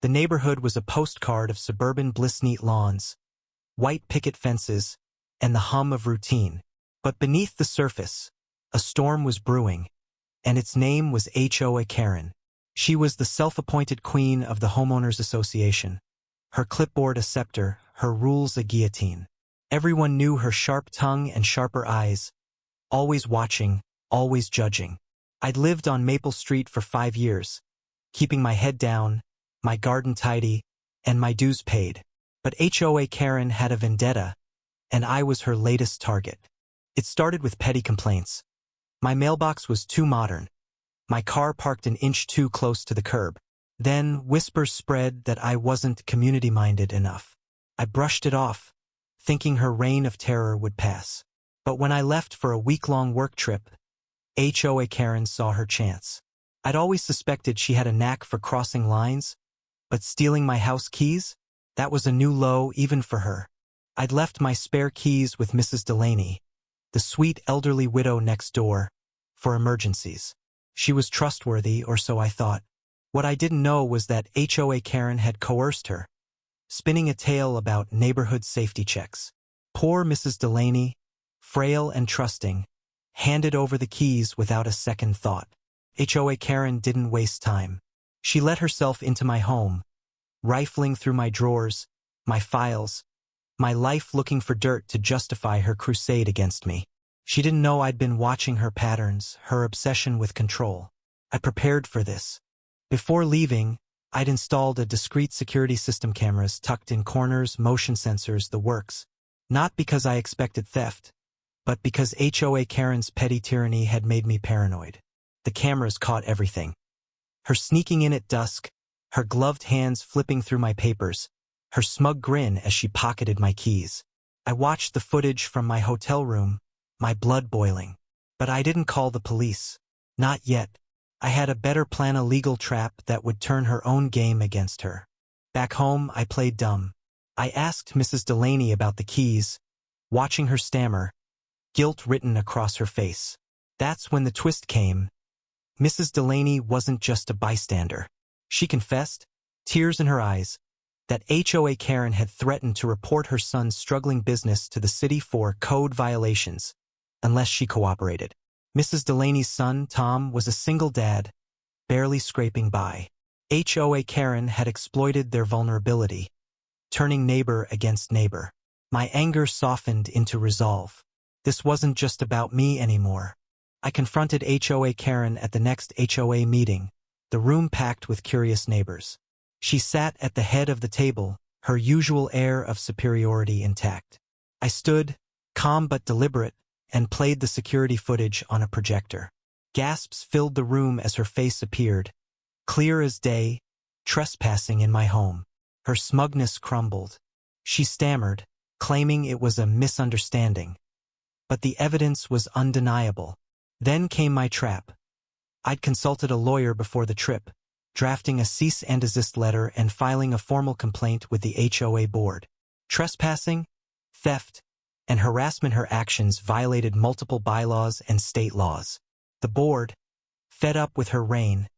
The neighborhood was a postcard of suburban bliss-neat lawns, white picket fences, and the hum of routine. But beneath the surface, a storm was brewing, and its name was HOA Karen. She was the self-appointed queen of the homeowners association. Her clipboard a scepter, her rules a guillotine. Everyone knew her sharp tongue and sharper eyes, always watching, always judging. I'd lived on Maple Street for 5 years, keeping my head down, my garden tidy, and my dues paid. But HOA Karen had a vendetta, and I was her latest target. It started with petty complaints. My mailbox was too modern. My car parked an inch too close to the curb. Then whispers spread that I wasn't community-minded enough. I brushed it off, thinking her reign of terror would pass. But when I left for a week-long work trip, HOA Karen saw her chance. I'd always suspected she had a knack for crossing lines, but stealing my house keys? That was a new low even for her. I'd left my spare keys with Mrs. Delaney, the sweet elderly widow next door, for emergencies. She was trustworthy, or so I thought. What I didn't know was that HOA Karen had coerced her, spinning a tale about neighborhood safety checks. Poor Mrs. Delaney, frail and trusting, handed over the keys without a second thought. HOA Karen didn't waste time. She let herself into my home, rifling through my drawers, my files, my life looking for dirt to justify her crusade against me. She didn't know I'd been watching her patterns, her obsession with control. I prepared for this. Before leaving, I'd installed a discreet security system, cameras tucked in corners, motion sensors, the works. Not because I expected theft, but because HOA Karen's petty tyranny had made me paranoid. The cameras caught everything. Her sneaking in at dusk, her gloved hands flipping through my papers, her smug grin as she pocketed my keys. I watched the footage from my hotel room, my blood boiling. But I didn't call the police. Not yet. I had a better plan, a legal trap that would turn her own game against her. Back home, I played dumb. I asked Mrs. Delaney about the keys, watching her stammer, guilt written across her face. That's when the twist came. Mrs. Delaney wasn't just a bystander. She confessed, tears in her eyes, that HOA Karen had threatened to report her son's struggling business to the city for code violations, unless she cooperated. Mrs. Delaney's son, Tom, was a single dad, barely scraping by. HOA Karen had exploited their vulnerability, turning neighbor against neighbor. My anger softened into resolve. This wasn't just about me anymore. I confronted HOA Karen at the next HOA meeting, the room packed with curious neighbors. She sat at the head of the table, her usual air of superiority intact. I stood, calm but deliberate, and played the security footage on a projector. Gasps filled the room as her face appeared, clear as day, trespassing in my home. Her smugness crumbled. She stammered, claiming it was a misunderstanding. But the evidence was undeniable. Then came my trap. I'd consulted a lawyer before the trip, drafting a cease and desist letter and filing a formal complaint with the HOA board. Trespassing, theft, and harassment. Her actions violated multiple bylaws and state laws. The board, fed up with her reign,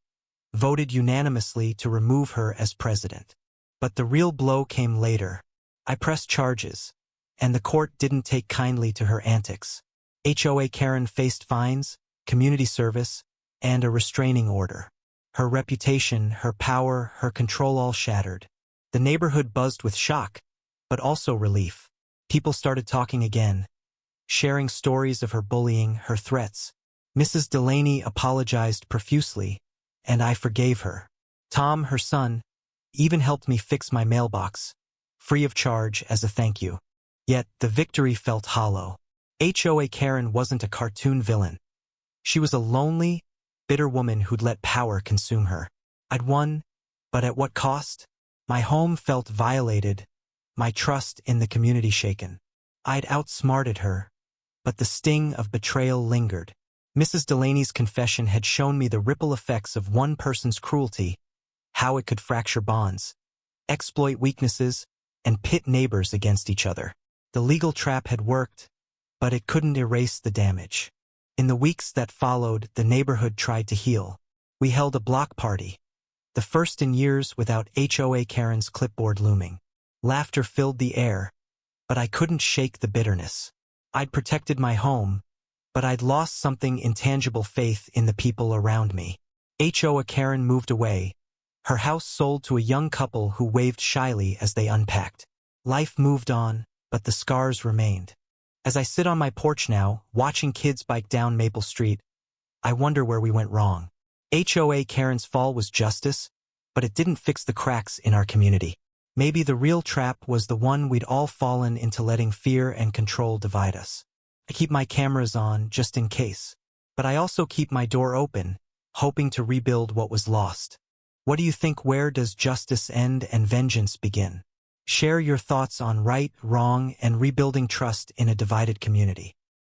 voted unanimously to remove her as president. But the real blow came later. I pressed charges, and the court didn't take kindly to her antics. HOA Karen faced fines, community service, and a restraining order. Her reputation, her power, her control all shattered. The neighborhood buzzed with shock, but also relief. People started talking again, sharing stories of her bullying, her threats. Mrs. Delaney apologized profusely, and I forgave her. Tom, her son, even helped me fix my mailbox, free of charge as a thank you. Yet the victory felt hollow. HOA Karen wasn't a cartoon villain. She was a lonely, bitter woman who'd let power consume her. I'd won, but at what cost? My home felt violated, my trust in the community shaken. I'd outsmarted her, but the sting of betrayal lingered. Mrs. Delaney's confession had shown me the ripple effects of one person's cruelty, how it could fracture bonds, exploit weaknesses, and pit neighbors against each other. The legal trap had worked, but it couldn't erase the damage. In the weeks that followed, the neighborhood tried to heal. We held a block party, The first in years without HOA Karen's clipboard looming. Laughter filled the air, but I couldn't shake the bitterness. I'd protected my home, but I'd lost something intangible: faith in the people around me. HOA Karen moved away. Her house sold to a young couple who waved shyly as they unpacked. Life moved on, but the scars remained. As I sit on my porch now, watching kids bike down Maple Street, I wonder where we went wrong. HOA Karen's fall was justice, but it didn't fix the cracks in our community. Maybe the real trap was the one we'd all fallen into, letting fear and control divide us. I keep my cameras on just in case, but I also keep my door open, hoping to rebuild what was lost. What do you think? Where does justice end and vengeance begin? Share your thoughts on right, wrong, and rebuilding trust in a divided community.